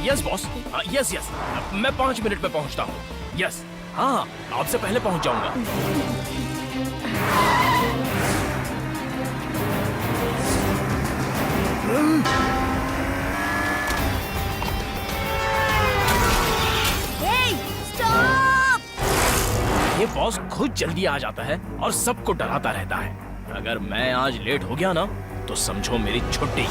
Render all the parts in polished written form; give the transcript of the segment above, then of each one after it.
Yes boss, yes yes, मैं 5 minute में पहुंचता हूँ। यस, हाँ, आपसे पहले पहुंच जाऊंगा। ये बॉस खुद जल्दी आ जाता है और सबको डराता रहता है। अगर मैं आज लेट हो गया ना तो समझो मेरी छुट्टी।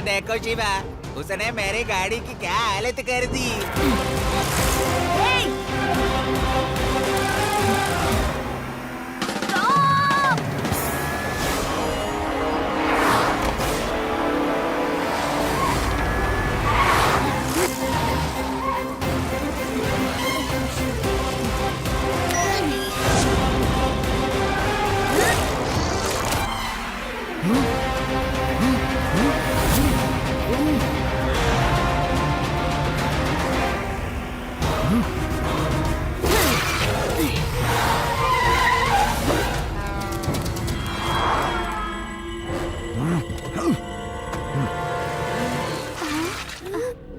देखो शिवा, उसने मेरी गाड़ी की क्या हालत कर दी।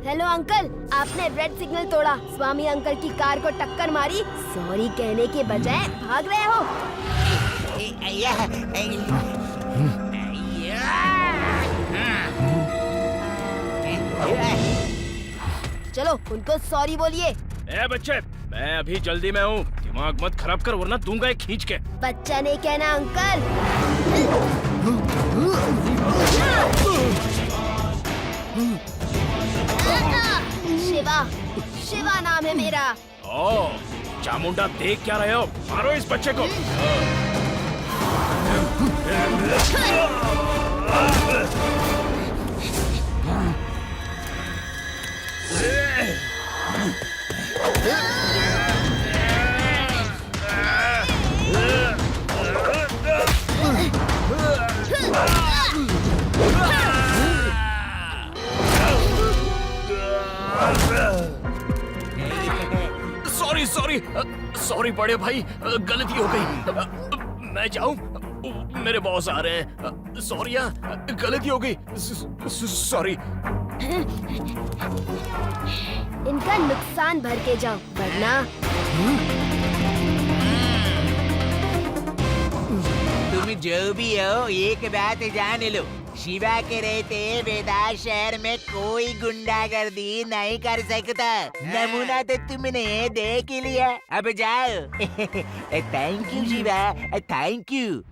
हेलो अंकल, आपने रेड सिग्नल तोड़ा, स्वामी अंकल की कार को टक्कर मारी, सॉरी कहने के बजाय भाग रहे हो। चलो उनको सॉरी बोलिए। ए बच्चे, मैं अभी जल्दी में हूँ, दिमाग मत खराब कर वरना दूंगा एक खींच के। बच्चा नहीं कहना अंकल। शिवा, शिवा नाम है मेरा। ओह, चामुंडा देख क्या रहे हो? मारो इस बच्चे को। सॉरी सॉरी सॉरी बड़े भाई, गलती हो गई। मैं जाऊं? मेरे बॉस आ रहे हैं। सॉरी यार, गलती हो गई। सॉरी। इनका नुकसान भर के जाओ वरना। तुम जो भी हो, एक बात जान लो, शिवा के रहते वेदास शहर में कोई गुंडागर्दी नहीं कर सकता। नमूना तो तुमने देख लिया, अब जाओ। Thank you Shiva, thank you.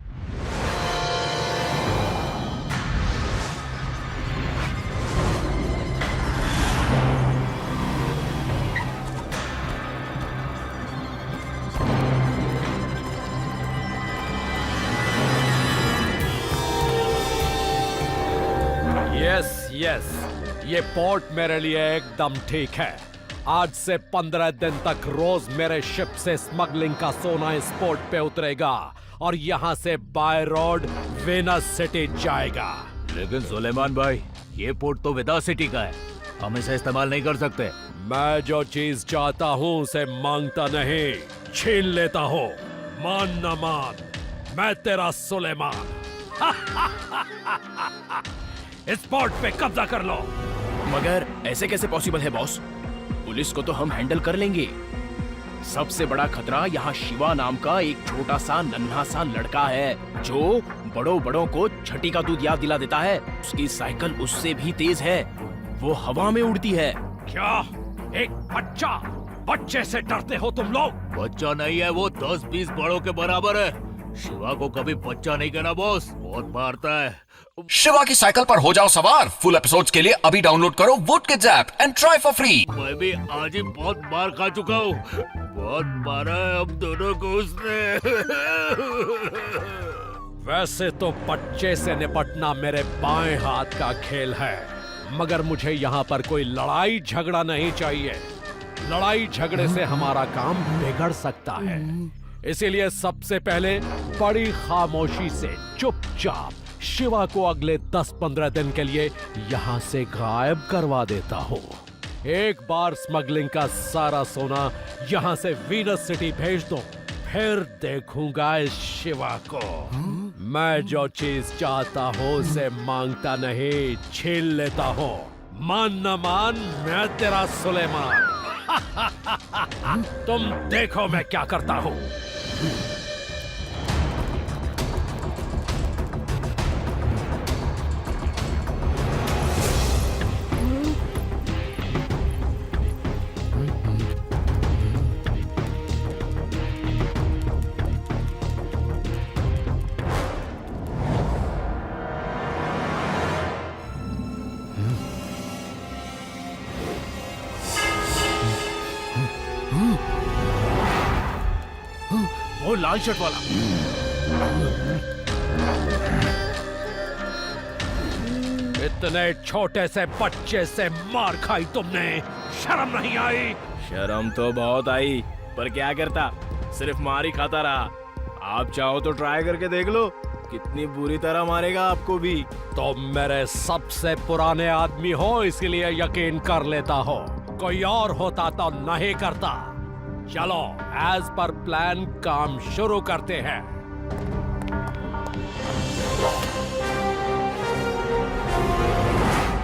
Yes, ये पोर्ट मेरे लिए एकदम ठीक है। आज से 15 दिन तक रोज मेरे शिप से स्मगलिंग का सोना इस पोर्ट पे उतरेगा और यहाँ से बाय रोड वेनस सिटी जाएगा। लेकिन सुलेमान भाई, ये पोर्ट तो वेदास सिटी का है, हम इसे इस्तेमाल नहीं कर सकते। मैं जो चीज चाहता हूँ उसे मांगता नहीं, छीन लेता हूँ। मान न मान, मैं तेरा सुलेमान। इस पोर्ट पे कब्जा कर लो। मगर ऐसे कैसे पॉसिबल है बॉस? पुलिस को तो हम हैंडल कर लेंगे। सबसे बड़ा खतरा यहाँ शिवा नाम का एक छोटा सा नन्हा सा लड़का है जो बड़ों को छठी का दूध याद दिला देता है। उसकी साइकिल उससे भी तेज है, वो हवा में उड़ती है। क्या एक बच्चे से डरते हो तुम लोग? बच्चा नहीं है वो, 10-20 बड़ों के बराबर है। शिवा को कभी बच्चा नहीं कहना बॉस, बहुत मारता है। शिवा की साइकिल पर हो जाओ सवार। फुल एपिसोड्स के लिए अभी डाउनलोड करो would kids app and try for free. मैं भी आज ही बहुत मार खा चुका हूँ, बहुत मारा है हम दोनों को उसने। वैसे तो बच्चे से निपटना मेरे बाएं हाथ का खेल है, मगर मुझे यहाँ पर कोई लड़ाई झगड़ा नहीं चाहिए। लड़ाई झगड़े से हमारा काम बिगड़ सकता है। इसीलिए सबसे पहले बड़ी खामोशी से चुपचाप शिवा को अगले 10-15 दिन के लिए यहाँ से गायब करवा देता हूँ। एक बार स्मगलिंग का सारा सोना यहाँ से वीनस सिटी भेज दो, फिर देखूंगा इस शिवा को। मैं जो चीज चाहता हूँ उसे मांगता नहीं, छीन लेता हूँ। मान न मान, मैं तेरा सुलेमान। तुम देखो मैं क्या करता हूँ। वो लाल शर्ट वाला। इतने छोटे से बच्चे से मार खाई तुमने, शर्म नहीं आई? शर्म तो बहुत आई, पर क्या करता, सिर्फ मार ही खाता रहा। आप चाहो तो ट्राई करके देख लो, कितनी बुरी तरह मारेगा आपको भी। तुम मेरे सबसे पुराने आदमी हो, इसलिए यकीन कर लेता हो। कोई और होता तो नहीं करता। चलो एज पर प्लान काम शुरू करते हैं।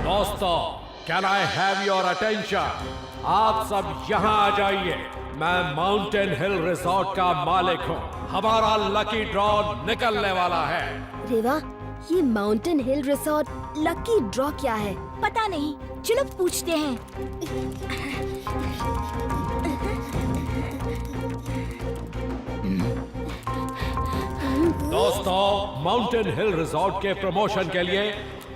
दोस्तों, can I have your attention? आप सब यहाँ आ जाइए। मैं माउंटेन हिल रिसोर्ट का मालिक हूँ। हमारा लकी ड्रॉ निकलने वाला है। रेवा, ये माउंटेन हिल रिसोर्ट लकी ड्रॉ क्या है? पता नहीं, चलो पूछते हैं। दोस्तों, माउंटेन हिल रिसोर्ट के प्रमोशन के लिए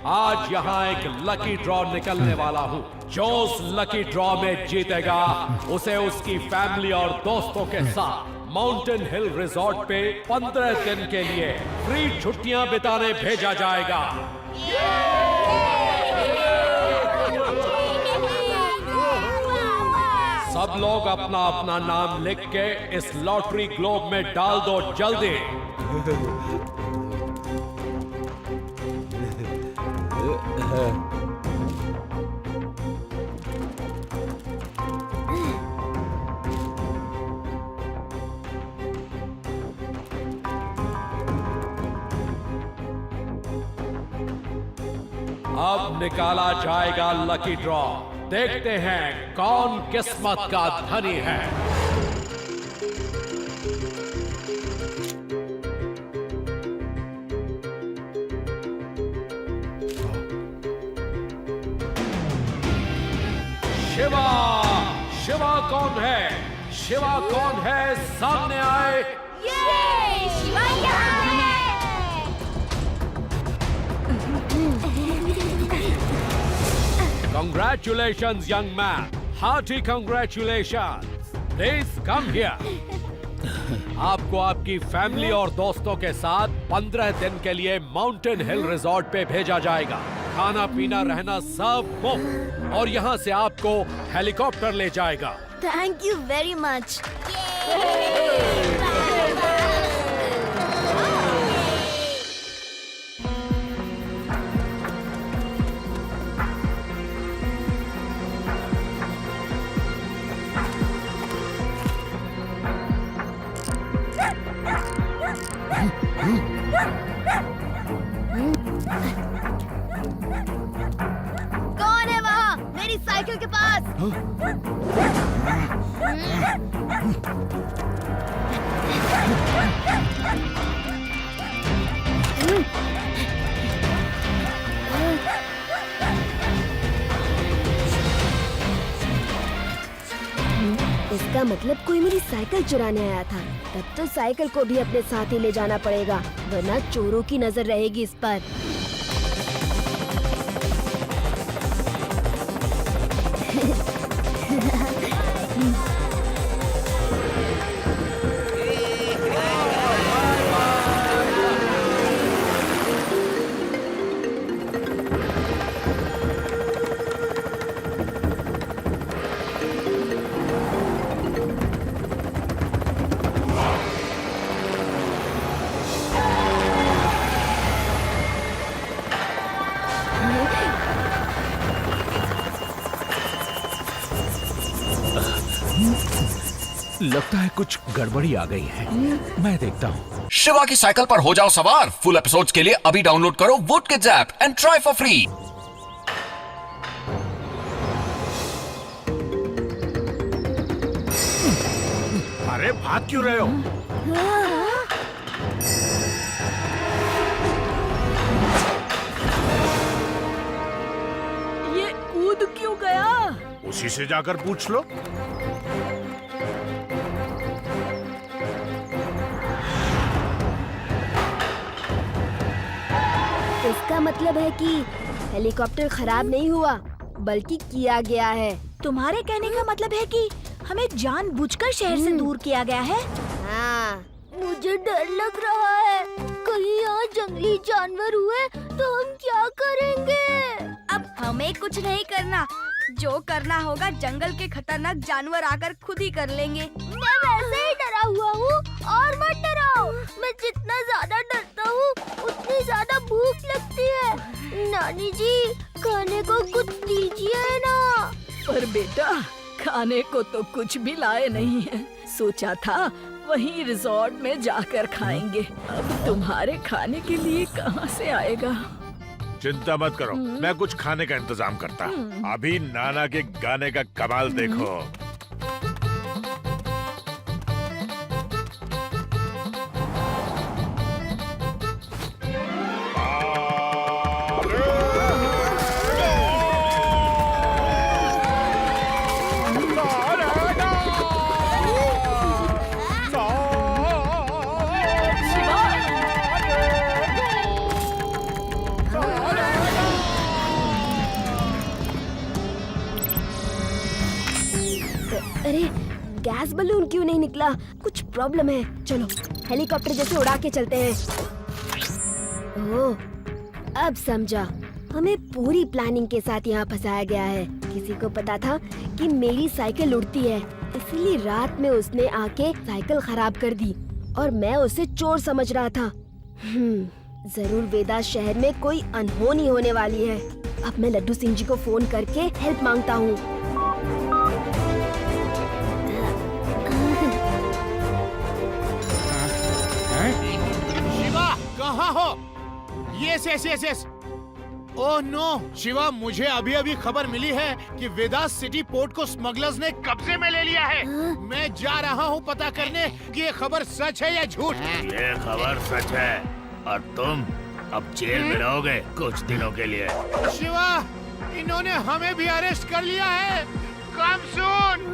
आज यहाँ एक लकी ड्रॉ निकलने वाला हूँ। जो उस लकी ड्रॉ में जीतेगा उसे उसकी फैमिली और दोस्तों के साथ माउंटेन हिल रिसोर्ट पे 15 दिन के लिए फ्री छुट्टियां बिताने भेजा जाएगा। सब लोग अपना अपना नाम लिख के इस लॉटरी ग्लोब में डाल दो जल्दी। अब निकाला जाएगा लकी ड्रॉ। देखते हैं कौन किस्मत का धनी है। शिवा, शिवा कौन है? शिवा कौन है? सामने आए। ये शिवा यहाँ है। Congratulations, young man. Hearty congratulations. Please come here. आपको आपकी फैमिली और दोस्तों के साथ 15 दिन के लिए माउंटेन हिल रिसोर्ट पे भेजा जाएगा। खाना पीना रहना सब मुफ्त, और यहाँ से आपको हेलीकॉप्टर ले जाएगा। Thank you very much. कौन है वहाँ मेरी साइकिल के पास? इसका मतलब कोई मेरी साइकिल चुराने आया था। तब तो साइकिल को भी अपने साथ ही ले जाना पड़ेगा, वरना चोरों की नजर रहेगी इस पर। लगता है कुछ गड़बड़ी आ गई है। मैं देखता हूँ। शिवा की साइकिल पर हो जाओ सवार। फुल एपिसोड्स के लिए अभी डाउनलोड करो vote kids app and try for free. अरे भाग क्यों रहे हो? ये कूद क्यों गया? उसी से जाकर पूछ लो। इसका मतलब है कि हेलीकॉप्टर खराब नहीं हुआ बल्कि किया गया है। तुम्हारे कहने का मतलब है कि हमें जानबूझकर शहर से दूर किया गया है? हाँ, मुझे डर लग रहा है। कहीं यहाँ जंगली जानवर हुए तो हम क्या करेंगे? अब हमें कुछ नहीं करना, जो करना होगा जंगल के खतरनाक जानवर आकर खुद ही कर लेंगे। मैं वैसे ही डरा हुआ हूँ और मत डराओ। मैं जितना ज्यादा डरता हूँ उतनी ज्यादा भूख लगती है। नानी जी खाने को कुछ दीजिए ना। पर बेटा खाने को तो कुछ भी लाए नहीं है। सोचा था वहीं रिजॉर्ट में जाकर खाएंगे। अब तुम्हारे खाने के लिए कहाँ से आएगा? चिंता मत करो, मैं कुछ खाने का इंतजाम करता। अभी नाना के गाने का कमाल देखो। अरे गैस बलून क्यों नहीं निकला? कुछ प्रॉब्लम है। चलो हेलीकॉप्टर जैसे उड़ा के चलते हैं। ओह, अब समझा। हमें पूरी प्लानिंग के साथ यहाँ फंसाया गया है। किसी को पता था कि मेरी साइकिल उड़ती है, इसलिए रात में उसने आके साइकिल खराब कर दी और मैं उसे चोर समझ रहा था। जरूर वेदास शहर में कोई अनहोनी होने वाली है। अब मैं लड्डू सिंह जी को फोन करके हेल्प मांगता हूँ। शिवा कहाँ हो? यस। ओह नो शिवा, मुझे अभी अभी खबर मिली है कि वेदास सिटी पोर्ट को स्मगलर्स ने कब्जे में ले लिया है। मैं जा रहा हूँ पता करने कि ये खबर सच है या झूठ। ये खबर सच है और तुम अब जेल में रहोगे कुछ दिनों के लिए। शिवा, इन्होंने हमें भी अरेस्ट कर लिया है। कम सून।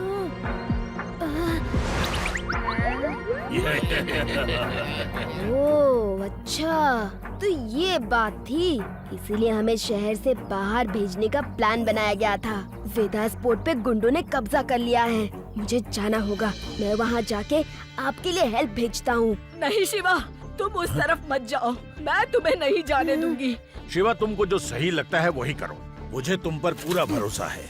ओह अच्छा, तो ये बात थी। इसीलिए हमें शहर से बाहर भेजने का प्लान बनाया गया था। वेदास पोर्ट पे गुंडों ने कब्जा कर लिया है। मुझे जाना होगा। मैं वहाँ जाके आपके लिए हेल्प भेजता हूँ। नहीं शिवा, तुम उस तरफ मत जाओ। मैं तुम्हें नहीं जाने दूंगी। शिवा, तुमको जो सही लगता है वही करो। मुझे तुम पर पूरा भरोसा है।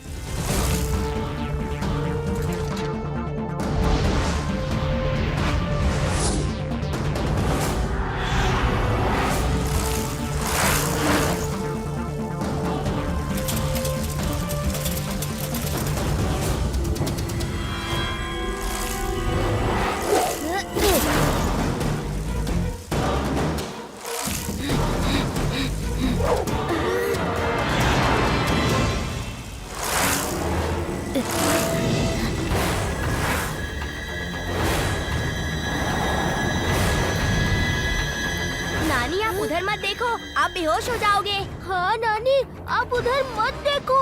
नानी आप उधर मत देखो, आप बेहोश हो जाओगे। हाँ नानी, आप उधर मत देखो।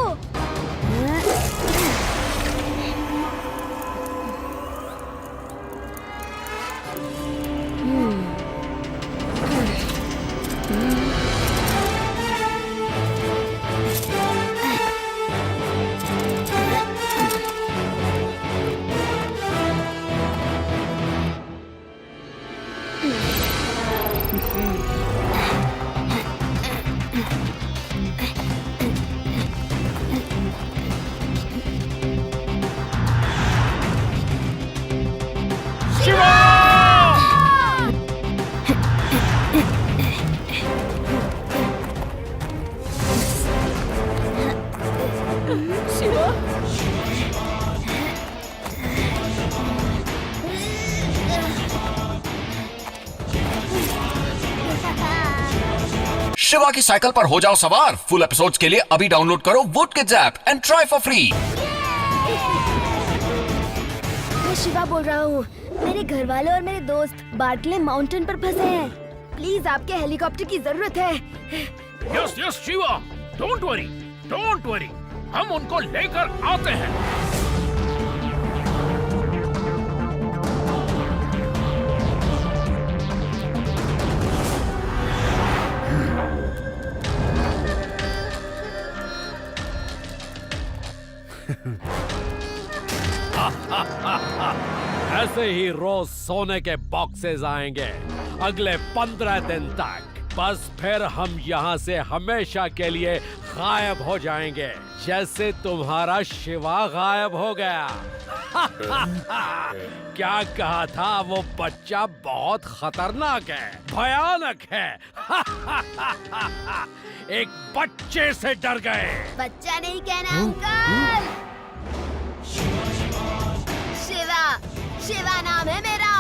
शिवा की साइकिल पर हो जाओ सवार। फुल एपिसोड्स के लिए अभी डाउनलोड करो would kids app and try for free. मैं शिवा बोल रहा हूँ। मेरे घर वाले और मेरे दोस्त बार्टले माउंटेन पर फंसे हैं। प्लीज आपके हेलीकॉप्टर की जरूरत है। Yes yes Shiva, don't worry, हम उनको लेकर आते हैं। ऐसे ही रोज सोने के बॉक्सेस आएंगे अगले 15 दिन तक। बस फिर हम यहाँ से हमेशा के लिए गायब हो जाएंगे, जैसे तुम्हारा शिवा गायब हो गया। क्या कहा था? वो बच्चा बहुत खतरनाक है, भयानक है। एक बच्चे से डर गए। बच्चा नहीं कहना अंकल। शिवा नाम है मेरा।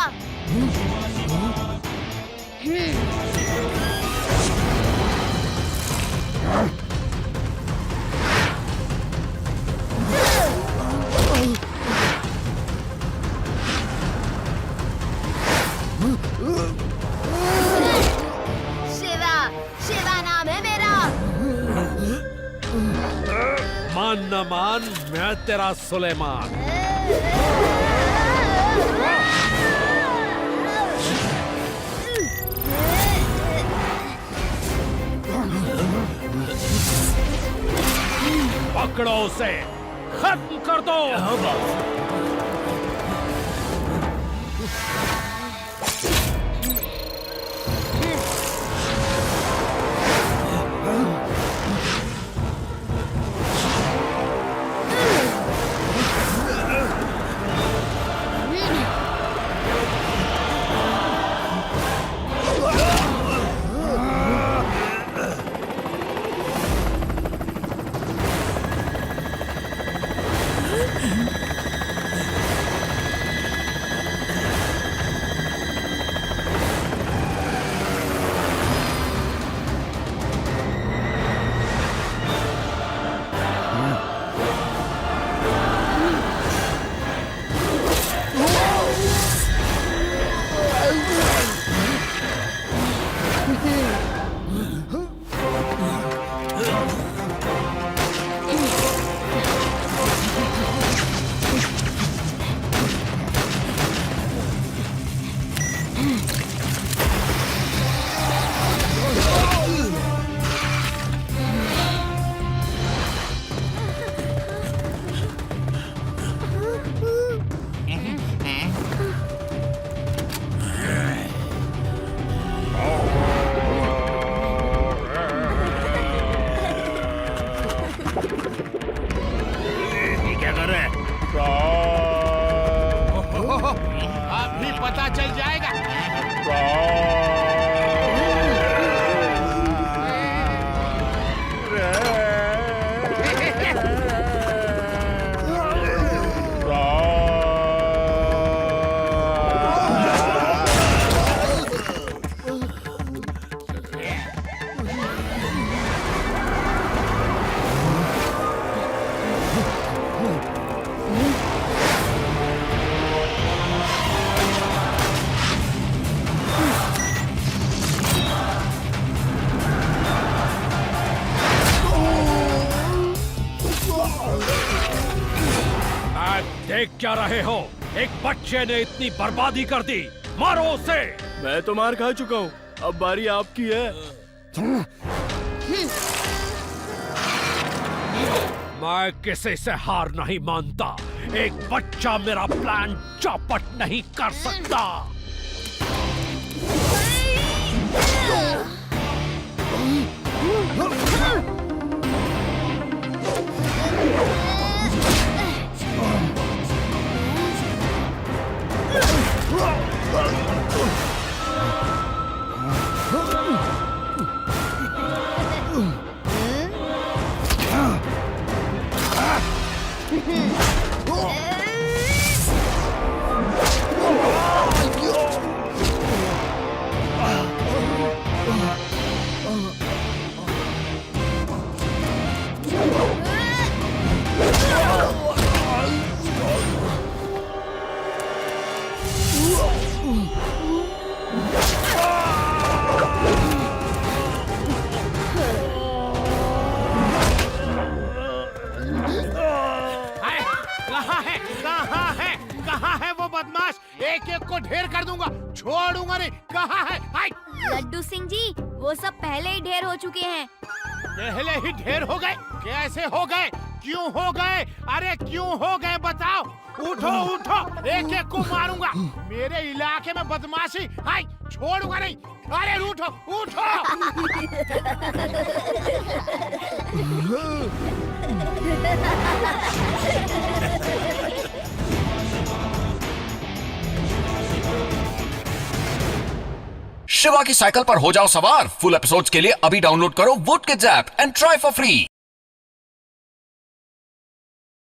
शिवा नाम है मेरा। मान न मान, मैं तेरा सुलेमान। पकड़ो उसे, खत्म कर दो। अभी पता चल जाएगा। देख क्या रहे हो? एक बच्चे ने इतनी बर्बादी कर दी। मारो उसे। मैं तो मार खा चुका हूँ, अब बारी आपकी है। मैं किसी से हार नहीं मानता। एक बच्चा मेरा प्लान चौपट नहीं कर सकता। एक एक को ढेर कर दूंगा, छोड़ूंगा नहीं। कहाँ है? हाय! लड्डू सिंह जी, वो सब पहले ही ढेर हो चुके हैं। पहले ही ढेर हो गए? कैसे हो गए? क्यों हो गए? अरे क्यों हो गए बताओ। उठो उठो, एक एक को मारूंगा। मेरे इलाके में बदमाशी, हाय, छोड़ूंगा नहीं। अरे उठो उठो। शिवा की साइकिल पर हो जाओ सवार। फुल एपिसोड्स के लिए अभी डाउनलोड करो vote kids app and try for free.